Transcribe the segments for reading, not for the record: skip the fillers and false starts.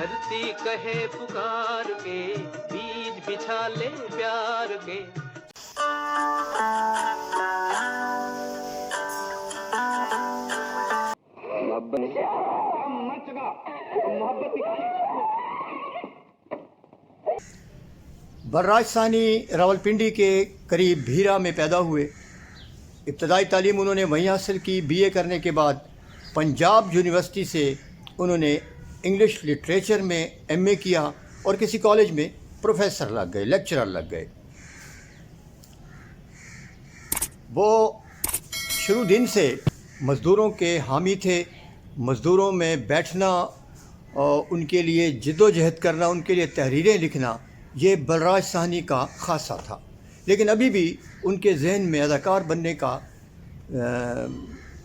धरती कहे पुकार के, बीज बिछा ले प्यार के। बलराज साहनी रावलपिंडी के करीब भीरा में पैदा हुए। इब्तदाई तालीम उन्होंने वहीं हासिल की। बीए करने के बाद पंजाब यूनिवर्सिटी से उन्होंने इंग्लिश लिटरेचर में एमए किया और किसी कॉलेज में प्रोफेसर लग गए, लेक्चरर लग गए। वो शुरू दिन से मज़दूरों के हामी थे। मज़दूरों में बैठना और उनके लिए जिद्दोजहद करना, उनके लिए तहरीरें लिखना, ये बलराज साहनी का ख़ासा था। लेकिन अभी भी उनके जहन में अदाकार बनने का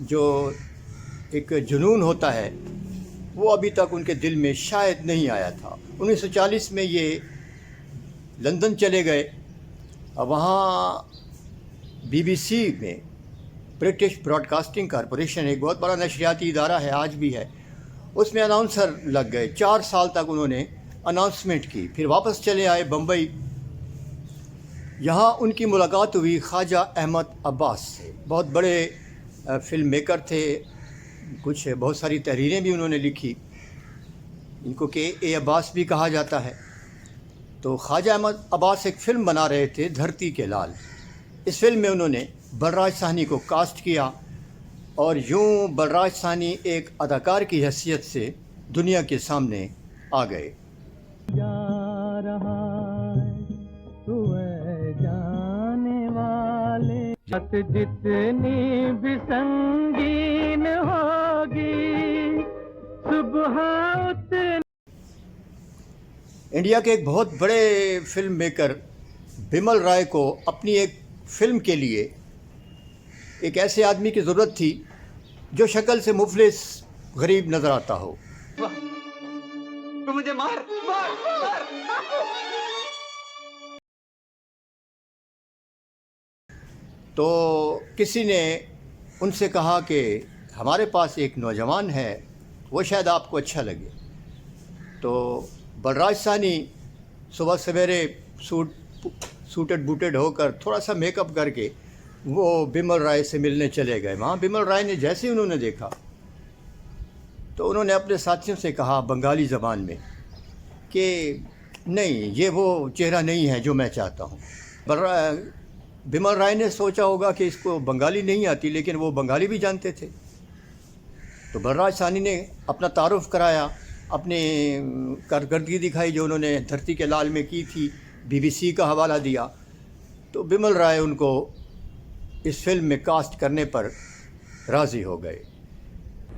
जो एक जुनून होता है वो अभी तक उनके दिल में शायद नहीं आया था। 1940 में ये लंदन चले गए। वहाँ BBC में, ब्रिटिश ब्रॉडकास्टिंग कॉरपोरेशन एक बहुत बड़ा नशरियाती इदारा है, आज भी है, उसमें अनाउंसर लग गए। 4 साल तक उन्होंने अनाउंसमेंट की। फिर वापस चले आए बम्बई। यहाँ उनकी मुलाकात हुई ख्वाजा अहमद अब्बास से। बहुत बड़े फिल्म मेकर थे, बहुत सारी तहरीरें भी उन्होंने लिखी। इनको के अब्बास भी कहा जाता है। तो ख्वाजा अहमद अब्बास एक फ़िल्म बना रहे थे, धरती के लाल। इस फिल्म में उन्होंने बलराज साहनी को कास्ट किया और यूँ बलराज साहनी एक अदाकार की हैसियत से दुनिया के सामने आ गए। जा रहा है तू जाने वाले, बात जितनी भी संगीन होगी सुबह उतनी। इंडिया के एक बहुत बड़े फिल्म मेकर बिमल राय को अपनी एक फ़िल्म के लिए एक ऐसे आदमी की ज़रूरत थी जो शक्ल से मुफलिस गरीब नज़र आता हो। तू मुझे मार मार मार। तो किसी ने उनसे कहा कि हमारे पास एक नौजवान है, वो शायद आपको अच्छा लगे। तो बलराज साहनी सुबह सवेरे सूटेड बूटेड होकर थोड़ा सा मेकअप करके वो बिमल राय से मिलने चले गए। वहाँ बिमल राय ने जैसे ही उन्होंने देखा तो उन्होंने अपने साथियों से कहा बंगाली ज़बान में कि नहीं, ये वो चेहरा नहीं है जो मैं चाहता हूँ। बिमल राय ने सोचा होगा कि इसको बंगाली नहीं आती, लेकिन वो बंगाली भी जानते थे। तो बलराज साहनी ने अपना तारुफ कराया, अपने कारकर्दगी दिखाई जो उन्होंने धरती के लाल में की थी, BBC का हवाला दिया। तो बिमल राय उनको इस फिल्म में कास्ट करने पर राज़ी हो गए।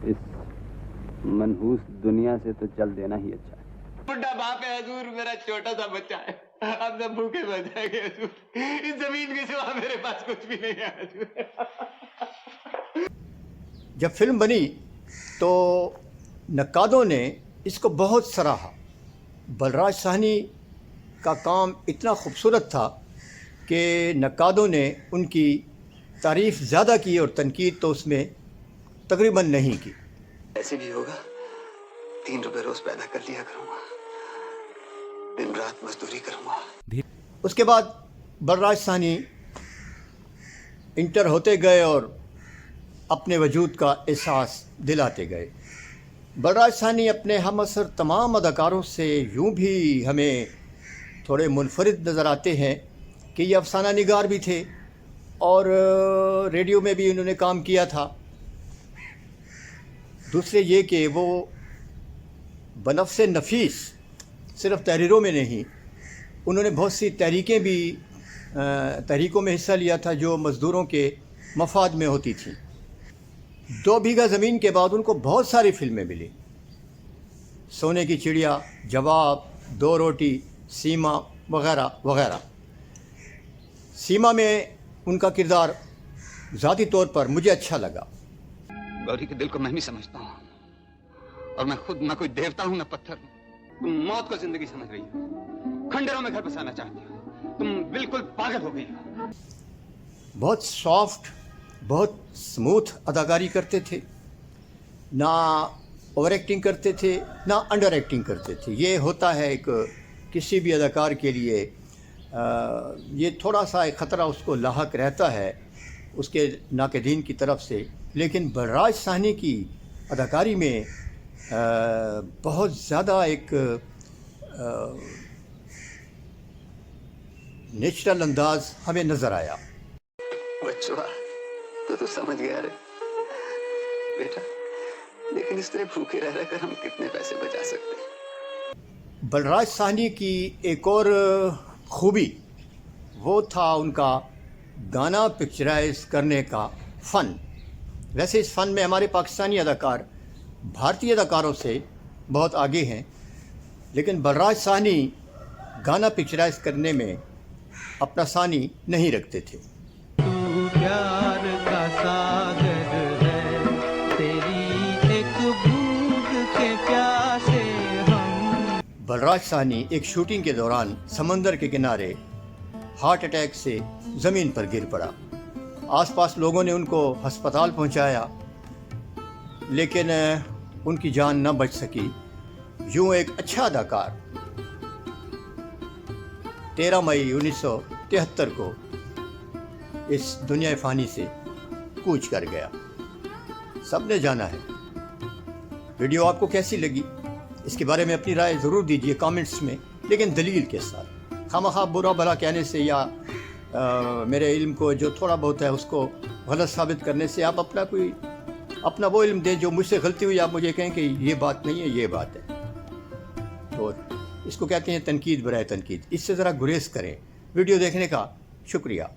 इस मनहूस दुनिया से तो चल देना ही अच्छा है। बुढ़ा बाप है हजूर, मेरा छोटा सा बच्चा है, अब सब भूखे मर जाएंगे हजूर। इस जमीन के सिवा मेरे पास कुछ भी नहीं है हजूर। जब फिल्म बनी तो नक्कादों ने इसको बहुत सराहा। बलराज साहनी का काम इतना खूबसूरत था कि नक्कादों ने उनकी तारीफ़ ज़्यादा की और तनकीद तो उसमें तकरीबन नहीं की। ऐसे भी होगा, 3 रुपए रोज पैदा कर लिया करूंगा, दिन रात मजदूरी करूंगा। उसके बाद बलराज साहनी इंटर होते गए और अपने वजूद का एहसास दिलाते गए। बलराज साहनी अपने हम असर तमाम अदाकारों से यूं भी हमें थोड़े मुनफरिद नज़र आते हैं कि ये अफसाना निगार भी थे और रेडियो में भी उन्होंने काम किया था। दूसरे ये कि वो बनफ़्से नफीस सिर्फ़ तहरीरों में नहीं, उन्होंने बहुत सी तहरीकों में हिस्सा लिया था जो मज़दूरों के मफाद में होती थी। 2 बीघा ज़मीन के बाद उनको बहुत सारी फिल्में मिली, सोने की चिड़िया, जवाब, 2 रोटी, सीमा वगैरह वगैरह। सीमा में उनका किरदार ज़ाती तौर पर मुझे अच्छा लगा। गौरी के दिल को मैं भी समझता हूँ, और मैं खुद न कोई देवता हूँ न पत्थर। तुम मौत को जिंदगी समझ रही हो, खंडरों में घर बसाना चाहती हो, तुम बिल्कुल पागल हो गई हो। बहुत सॉफ्ट, बहुत स्मूथ अदाकारी करते थे। ना ओवर एक्टिंग करते थे ना अंडर एक्टिंग करते थे। ये होता है एक किसी भी अदाकार के लिए ये थोड़ा सा एक ख़तरा उसको लाहक रहता है उसके नाक़दीन की तरफ से। लेकिन बलराज साहनी की अदाकारी में बहुत ज़्यादा एक नेचुरल अंदाज हमें नज़र आया। बच्चों तो समझ गया रे बेटा, लेकिन इस तरह भूखे रह रहकर हम कितने पैसे बचा सकते हैं। बलराज साहनी की एक और खूबी वो था उनका गाना पिक्चराइज करने का फ़न। वैसे इस फ़न में हमारे पाकिस्तानी अदाकार भारतीय अदाकारों से बहुत आगे हैं, लेकिन बलराज साहनी गाना पिक्चराइज करने में अपना सानी नहीं रखते थे। तू प्यार का सागर है, तेरी एक बूंद के प्यासे हम। बलराज साहनी एक शूटिंग के दौरान समंदर के किनारे हार्ट अटैक से ज़मीन पर गिर पड़ा। आसपास लोगों ने उनको अस्पताल पहुंचाया, लेकिन उनकी जान न बच सकी। यूँ एक अच्छा अदाकार 13 मई 1973 को इस दुनिया फ़ानी से कूच कर गया। सबने जाना है। वीडियो आपको कैसी लगी इसके बारे में अपनी राय ज़रूर दीजिए कमेंट्स में, लेकिन दलील के साथ। खामखा बुरा भला कहने से या मेरे इल्म को जो थोड़ा बहुत है उसको गलत साबित करने से आप अपना वो इल्म दें जो मुझसे गलती हुई आप मुझे कहें कि ये बात नहीं है, ये बात है। तो इसको कहते हैं तनकीद बराए तनकीद। इससे ज़रा गुरेज करें। वीडियो देखने का शुक्रिया।